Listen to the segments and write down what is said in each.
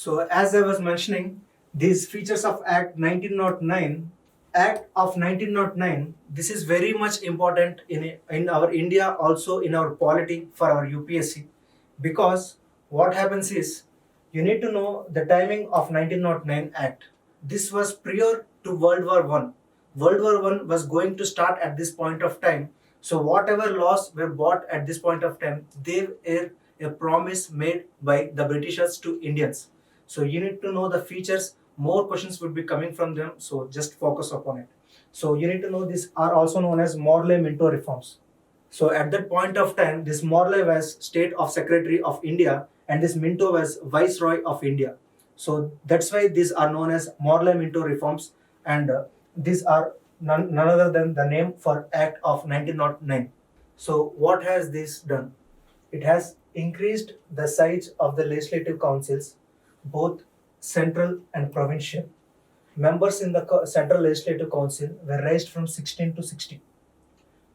So as I was mentioning, these features of Act of 1909, this is very much important in our India, also in our polity for our UPSC, because what happens is you need to know the timing of 1909 Act. This was prior to World War One. World War One was going to start at this point of time. So whatever laws were bought at this point of time, they were a promise made by the Britishers to Indians. So you need to know the features. More questions would be coming from them. So just focus upon it. So you need to know these are also known as Morley-Minto reforms. So at that point of time, this Morley was State of Secretary of India and this Minto was Viceroy of India. So that's why these are known as Morley-Minto reforms, and these are none other than the name for Act of 1909. So what has this done? It has increased the size of the legislative councils, both central and provincial. Members in the Central Legislative Council were raised from 16 to 60,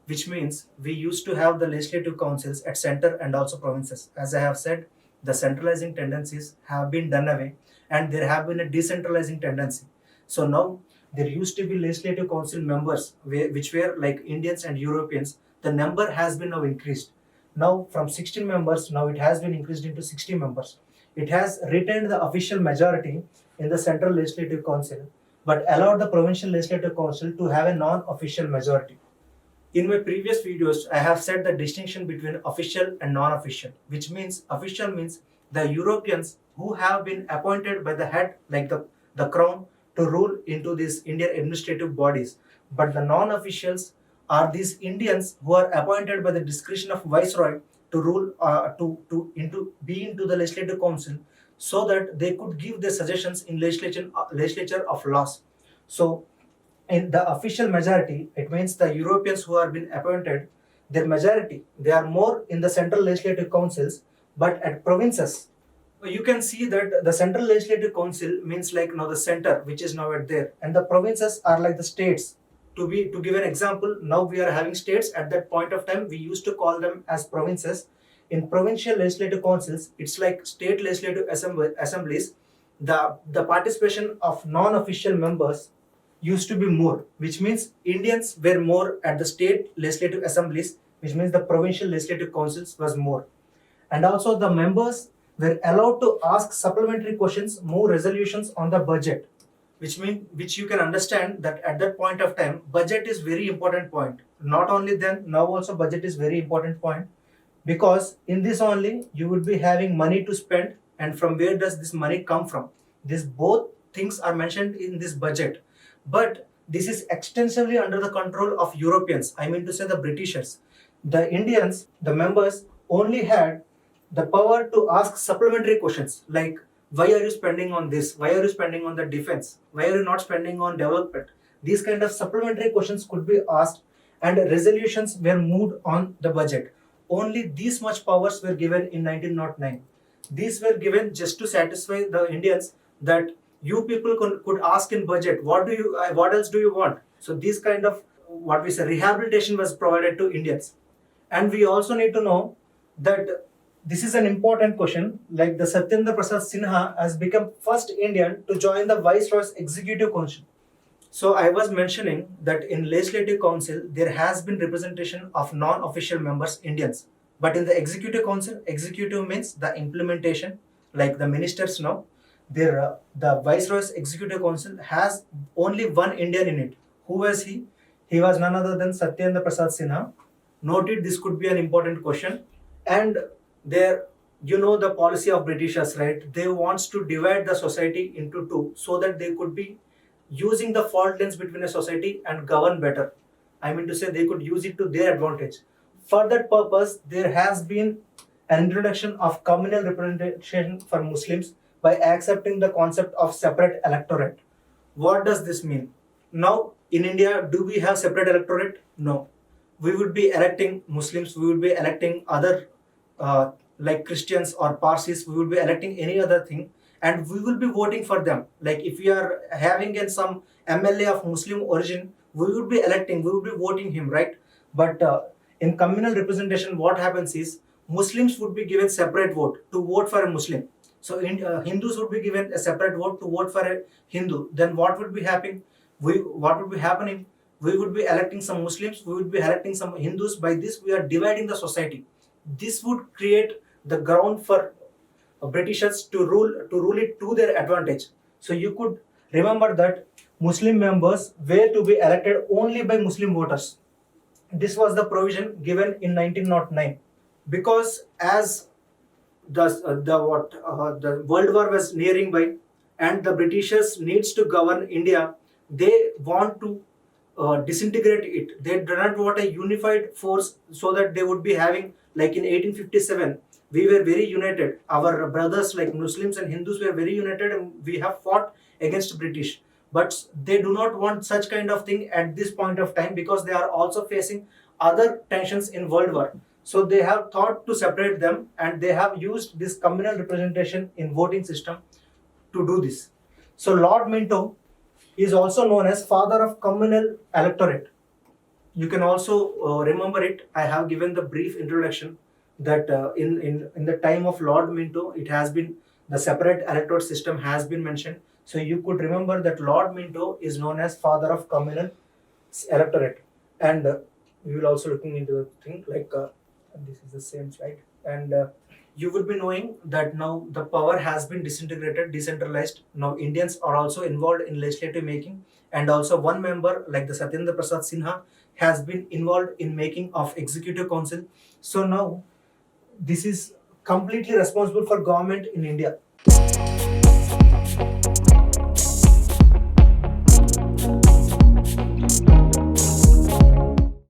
which means we used to have the legislative councils at center and also provinces. As I have said, the centralizing tendencies have been done away and there have been a decentralizing tendency. So now there used to be legislative council members which were like Indians and Europeans. The number has been now increased. Now from 16 members, now it has been increased into 60 members. It has retained the official majority in the Central Legislative Council, but allowed the Provincial Legislative Council to have a non-official majority. In my previous videos, I have said the distinction between official and non-official, which means official means the Europeans who have been appointed by the head, like the crown, to rule into these Indian administrative bodies. But the non-officials are these Indians who are appointed by the discretion of Viceroy to rule, be into the Legislative Council, so that they could give their suggestions in legislature of laws. So in the official majority, it means the Europeans who have been appointed, their majority, they are more in the Central Legislative Councils, but at provinces, you can see that the Central Legislative Council means like now the center, which is now at there, and the provinces are like the states. To give an example, now we are having states. At that point of time, we used to call them as provinces. In provincial legislative councils, it's like state legislative assemblies. The participation of non-official members used to be more, which means Indians were more at the state legislative assemblies, which means the provincial legislative councils was more. And also the members were allowed to ask supplementary questions, move resolutions on the budget, which you can understand that at that point of time, budget is very important point. Not only then, now also budget is very important point, because in this only you would be having money to spend, and from where does this money come from? This both things are mentioned in this budget. But this is extensively under the control of Europeans, I mean to say the Britishers. The Indians, the members, only had the power to ask supplementary questions like, why are you spending on this? Why are you spending on the defense? Why are you not spending on development? These kind of supplementary questions could be asked, and resolutions were moved on the budget. Only these much powers were given in 1909. These were given just to satisfy the Indians that you people could ask in budget, what else do you want? So this kind of what we say rehabilitation was provided to Indians. And we also need to know that this is an important question, like the Satyendra Prasad Sinha has become first Indian to join the Viceroy's Executive Council. So I was mentioning that in Legislative Council, there has been representation of non-official members, Indians. But in the Executive Council, executive means the implementation, like the ministers now, the Viceroy's Executive Council has only one Indian in it. Who was he? He was none other than Satyendra Prasad Sinha. Noted, this could be an important question. And there, you know the policy of Britishers, right? They wants to divide the society into two so that they could be using the fault lines between a society and govern better. I mean to say they could use it to their advantage. For that purpose, there has been an introduction of communal representation for Muslims by accepting the concept of separate electorate. What does this mean? Now, in India, do we have separate electorate? No. We would be electing Muslims, we would be electing other like Christians or Parsis, we would be electing any other thing, and we will be voting for them. Like if we are having some MLA of Muslim origin, we would be voting him, right? But in communal representation, what happens is Muslims would be given separate vote to vote for a Muslim. So Hindus would be given a separate vote to vote for a Hindu. Then what would be happening? What would be happening? We would be electing some Muslims. We would be electing some Hindus. By this, we are dividing the society. This would create the ground for Britishers to rule it to their advantage. So you could remember that Muslim members were to be elected only by Muslim voters. This was the provision given in 1909, because as the World War was nearing by, and the Britishers needs to govern India, they want to disintegrate it. They do not want a unified force, so that they would be having, like in 1857, we were very united. Our brothers like Muslims and Hindus were very united, and we have fought against British. But they do not want such kind of thing at this point of time, because they are also facing other tensions in World War. So they have thought to separate them, and they have used this communal representation in voting system to do this. So Lord Minto is also known as father of communal electorate. You can also remember it. I have given the brief introduction that in the time of Lord Minto, it has been, the separate electorate system has been mentioned. So you could remember that Lord Minto is known as father of communal electorate. And we will also looking into the thing like this is the same slide. And you would be knowing that now the power has been disintegrated, decentralized. Now Indians are also involved in legislative making, and also one member like the Satyendra Prasad Sinha has been involved in making of executive council. So now this is completely responsible for government in India.